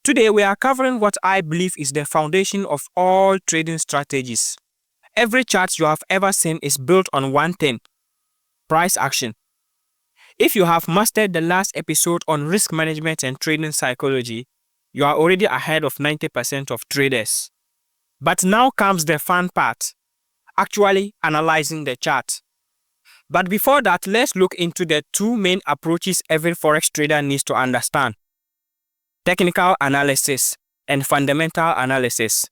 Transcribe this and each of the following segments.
Today we are covering what I believe is the foundation of all trading strategies. Every chart you have ever seen is built on one thing: price action. If you have mastered the last episode on risk management and trading psychology, you are already ahead of 90% of traders. But now comes the fun part: actually analyzing the chart. But before that, let's look into the two main approaches every forex trader needs to understand: technical analysis and fundamental analysis.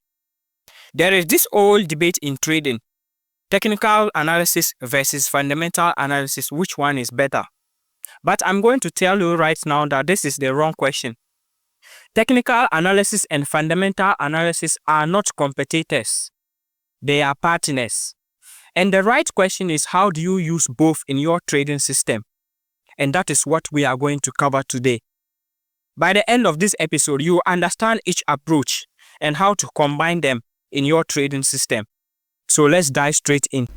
There is this old debate in trading: technical analysis versus fundamental analysis, which one is better? But I'm going to tell you right now that this is the wrong question. Technical analysis and fundamental analysis are not competitors. They are partners. And the right question is, how do you use both in your trading system? And that is what we are going to cover today. By the end of this episode, you will understand each approach and how to combine them in your trading system. So let's dive straight in.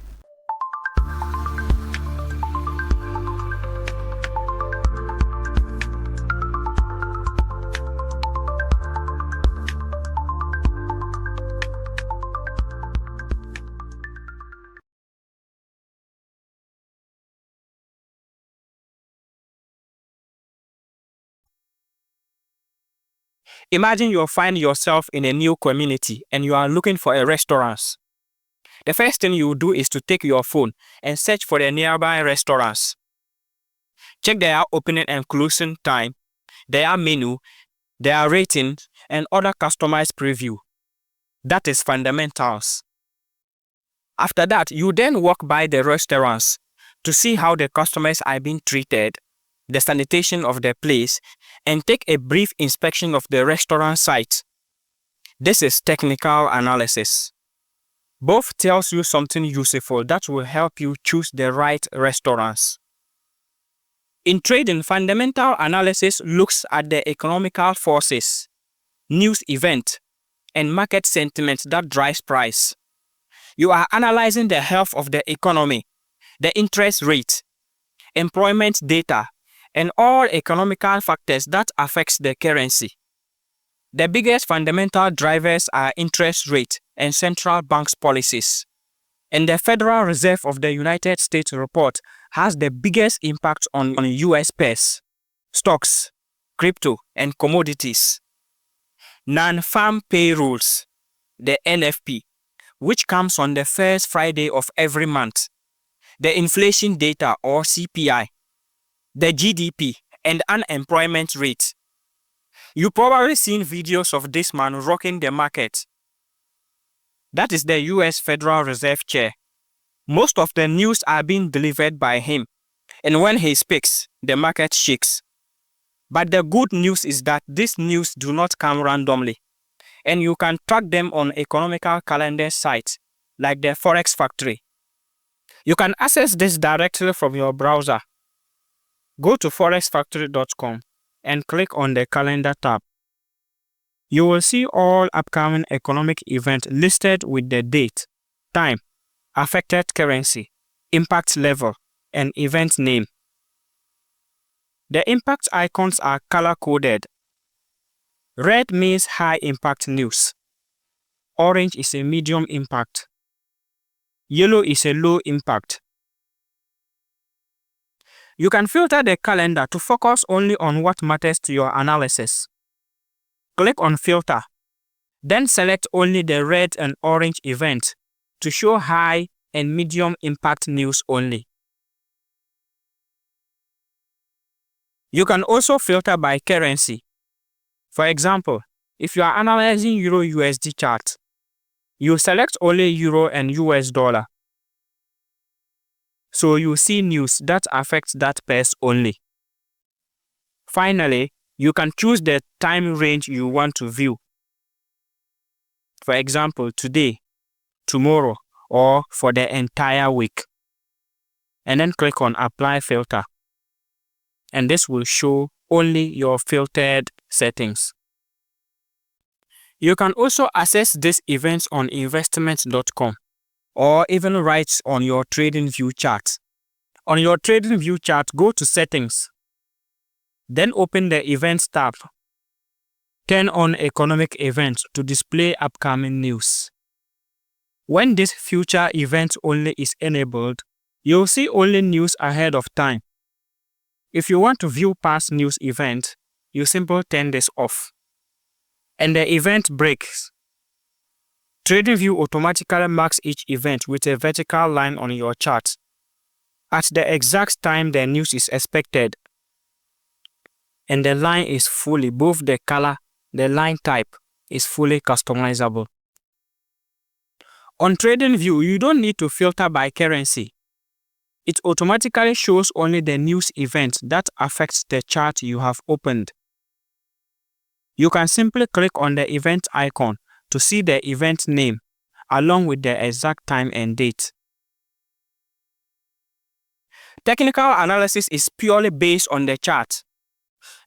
Imagine you find yourself in a new community and you are looking for a restaurant. The first thing you do is to take your phone and search for the nearby restaurants. Check their opening and closing time, their menu, their ratings, and other customized preview. That is fundamentals. After that, you then walk by the restaurants to see how the customers are being treated, the sanitation of the place, and take a brief inspection of the restaurant site. This is technical analysis. Both tells you something useful that will help you choose the right restaurants. In trading, fundamental analysis looks at the economical forces, news event, and market sentiment that drives price. You are analyzing the health of the economy, the interest rate, employment data, and all economical factors that affects the currency. The biggest fundamental drivers are interest rate and central banks' policies. And the Federal Reserve of the United States report has the biggest impact on US pairs, stocks, crypto, and commodities. Non-farm payrolls, the NFP, which comes on the first Friday of every month. The inflation data or CPI, the GDP, and unemployment rate. You probably seen videos of this man rocking the market. That is the US Federal Reserve Chair. Most of the news are being delivered by him, and when he speaks, the market shakes. But the good news is that these news do not come randomly, and you can track them on economical calendar sites like the Forex Factory. You can access this directly from your browser. Go to forexfactory.com and click on the calendar tab. You will see all upcoming economic events listed with the date, time, affected currency, impact level, and event name. The impact icons are color-coded. Red means high impact news. Orange is a medium impact. Yellow is a low impact. You can filter the calendar to focus only on what matters to your analysis. Click on Filter, then select only the red and orange events to show high and medium impact news only. You can also filter by currency. For example, if you are analyzing Euro-USD chart, you select only Euro and US dollar. So you see news that affects that pairs only. Finally, you can choose the time range you want to view. For example, today, tomorrow, or for the entire week. And then click on Apply Filter. And this will show only your filtered settings. You can also access these events on investment.com. or even write on your TradingView chart. On your TradingView chart, go to Settings. Then open the Events tab. Turn on economic events to display upcoming news. When this future events only is enabled, you'll see only news ahead of time. If you want to view past news events, you simply turn this off. And the event breaks. TradingView automatically marks each event with a vertical line on your chart at the exact time the news is expected. And the line is fully, both the color, the line type is fully customizable. On TradingView, you don't need to filter by currency. It automatically shows only the news event that affects the chart you have opened. You can simply click on the event icon to see the event name along with the exact time and date. Technical analysis is purely based on the chart,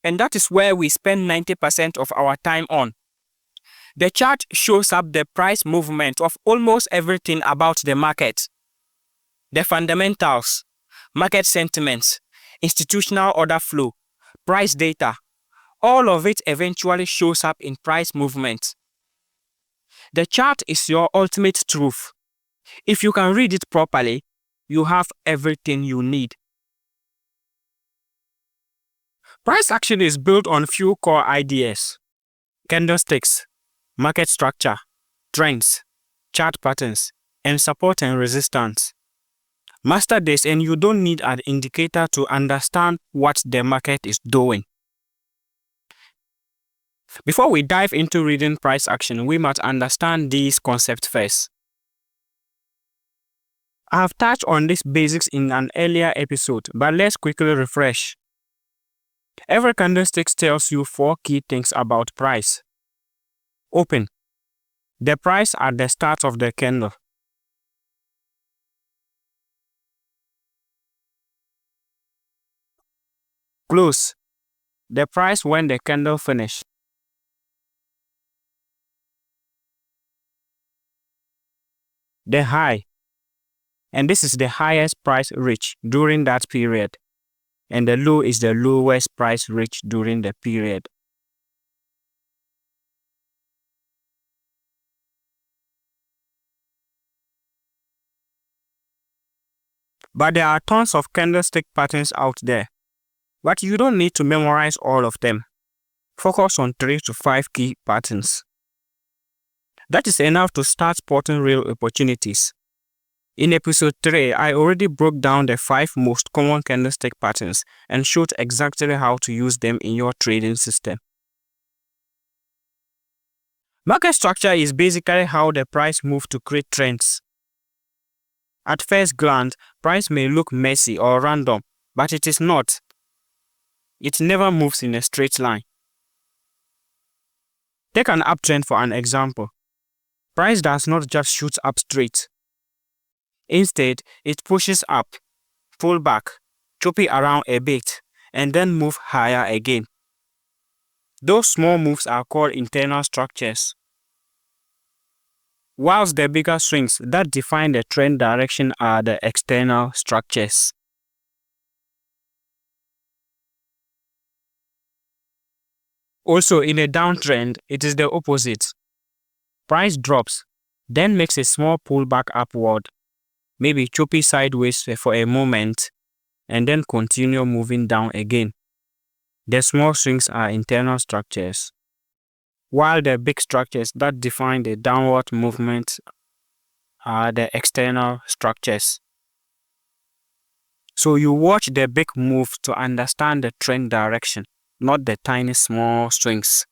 and that is where we spend 90% of our time on. The chart shows up the price movement of almost everything about the market. The fundamentals, market sentiments, institutional order flow, price data, all of it eventually shows up in price movement. The chart is your ultimate truth. If you can read it properly, you have everything you need. Price action is built on few core ideas: candlesticks, market structure, trends, chart patterns, and support and resistance. Master this and you don't need an indicator to understand what the market is doing. Before we dive into reading price action, we must understand these concepts first. I have touched on these basics in an earlier episode, but let's quickly refresh. Every candlestick tells you 4 key things about price. Open. The price at the start of the candle. Close. The price when the candle finishes. The high. And this is the highest price reached during that period. And the low is the lowest price reached during the period. But there are tons of candlestick patterns out there. But you don't need to memorize all of them. Focus on 3 to 5 key patterns. That is enough to start spotting real opportunities. In episode 3, I already broke down the 5 most common candlestick patterns and showed exactly how to use them in your trading system. Market structure is basically how the price moves to create trends. At first glance, price may look messy or random, but it is not. It never moves in a straight line. Take an uptrend for an example. Price does not just shoot up straight. Instead, it pushes up, pull back, chop it around a bit, and then move higher again. Those small moves are called internal structures. Whilst the bigger swings that define the trend direction are the external structures. Also, in a downtrend, it is the opposite. Price drops, then makes a small pullback upward, maybe choppy sideways for a moment, and then continue moving down again. The small swings are internal structures, while the big structures that define the downward movement are the external structures. So you watch the big move to understand the trend direction, not the tiny small swings.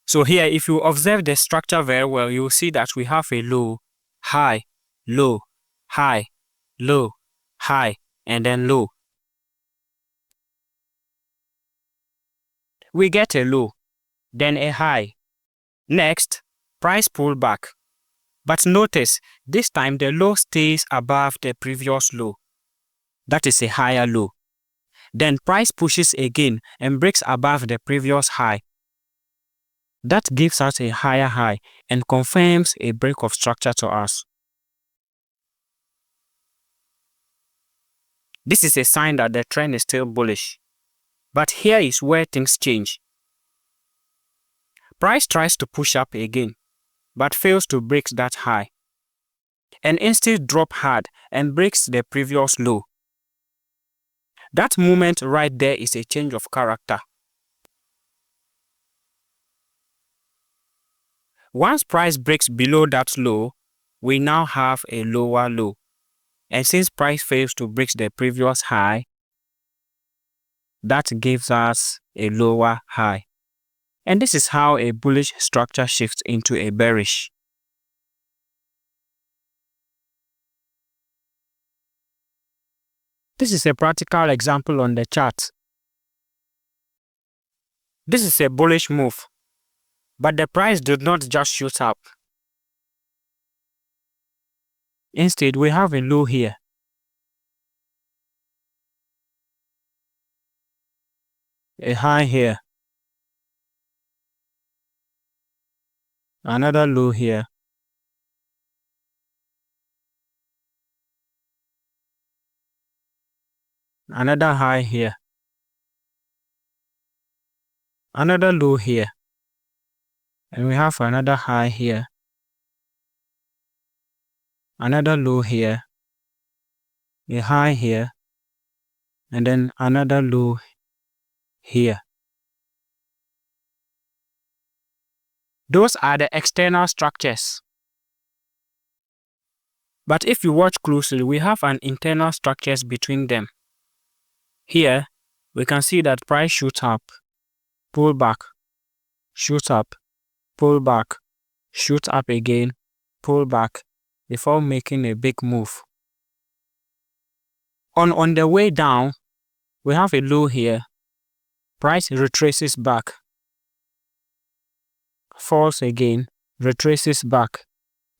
So here, if you observe the structure very well, you will see that we have a low, high, low, high, low, high, and then low. We get a low, then a high. Next, price pullback. But notice, this time the low stays above the previous low. That is a higher low. Then price pushes again and breaks above the previous high. That gives us a higher high and confirms a break of structure to us. This is a sign that the trend is still bullish. But here is where things change. Price tries to push up again, but fails to break that high, and instead drop hard and breaks the previous low. That moment right there is a change of character. Once price breaks below that low, we now have a lower low. And since price fails to break the previous high, that gives us a lower high. And this is how a bullish structure shifts into a bearish. This is a practical example on the chart. This is a bullish move, but the price did not just shoot up. Instead, we have a low here. A high here. Another low here. Another high here. Another low here. And we have another high here. Another low here. A high here. And then another low here. Those are the external structures. But if you watch closely, we have an internal structures between them. Here, we can see that price shoots up, pull back, shoots up, pull back, shoots up again, pull back, before making a big move. On the way down, we have a low here. Price retraces back, falls again, retraces back,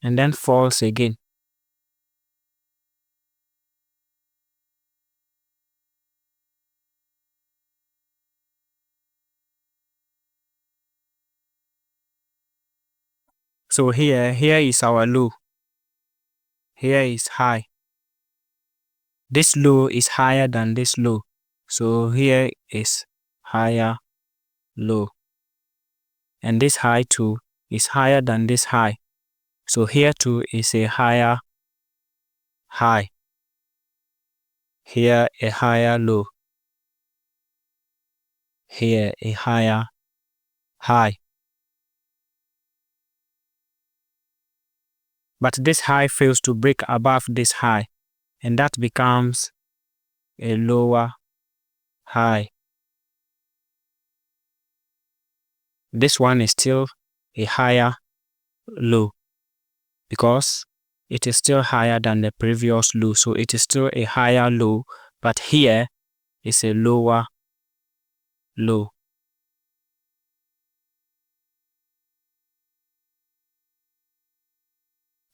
and then falls again. So here is our low. Here is high. This low is higher than this low. So here is higher low. And this high too is higher than this high. So here too is a higher high. Here a higher low. Here a higher high. But this high fails to break above this high, and that becomes a lower high. This one is still a higher low because it is still higher than the previous low. So it is still a higher low, but here is a lower low.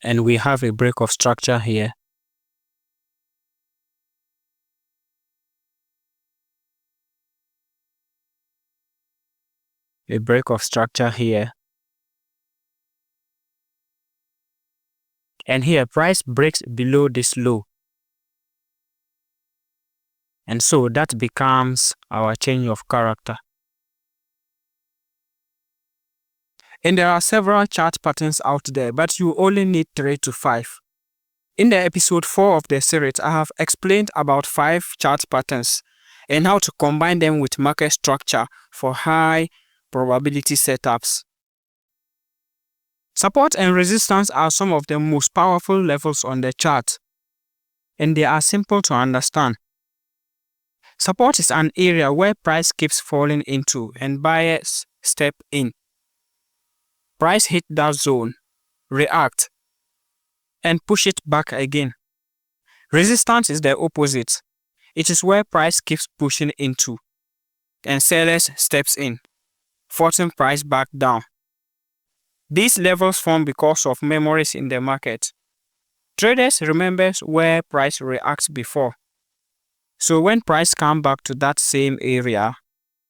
And we have a break of structure here. A break of structure here. And here price breaks below this low. And so that becomes our change of character. And there are several chart patterns out there, but you only need 3 to 5. In the episode 4 of the series, I have explained about 5 chart patterns and how to combine them with market structure for high probability setups. Support and resistance are some of the most powerful levels on the chart, and they are simple to understand. Support is an area where price keeps falling into and buyers step in. Price hit that zone, react, and push it back again. Resistance is the opposite. It is where price keeps pushing into and sellers steps in, forcing price back down. These levels form because of memories in the market. Traders remember where price reacts before. So when price comes back to that same area,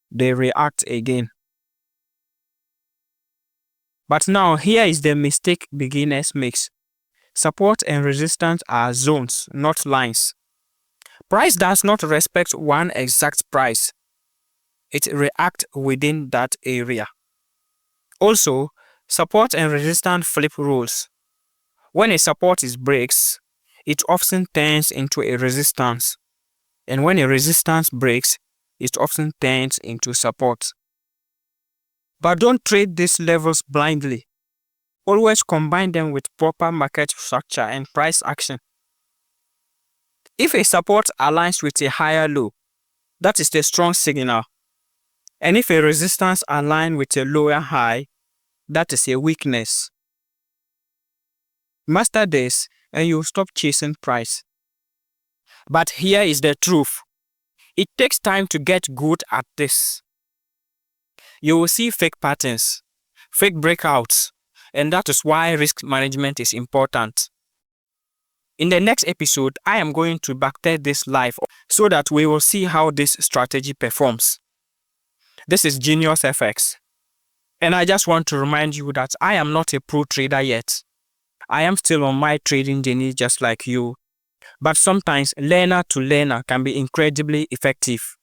they react again. But now here is the mistake beginners make. Support and resistance are zones, not lines. Price does not respect one exact price. It reacts within that area. Also, support and resistance flip roles. When a support breaks, it often turns into a resistance. And when a resistance breaks, it often turns into support. But don't trade these levels blindly. Always combine them with proper market structure and price action. If a support aligns with a higher low, that is a strong signal. And if a resistance aligns with a lower high, that is a weakness. Master this and you'll stop chasing price. But here is the truth. It takes time to get good at this. You will see fake patterns, fake breakouts, and that is why risk management is important. In the next episode, I am going to backtest this live so that we will see how this strategy performs. This is Genius FX. And I just want to remind you that I am not a pro trader yet. I am still on my trading journey just like you. But sometimes learner to learner can be incredibly effective.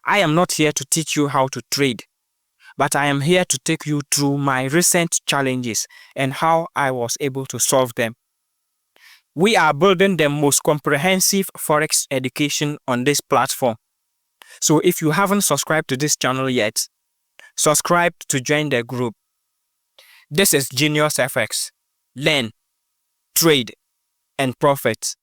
I am not here to teach you how to trade, but I am here to take you through my recent challenges and how I was able to solve them. We are building the most comprehensive Forex education on this platform. So if you haven't subscribed to this channel yet, subscribe to join the group. This is Genius FX. Learn, trade, and profit.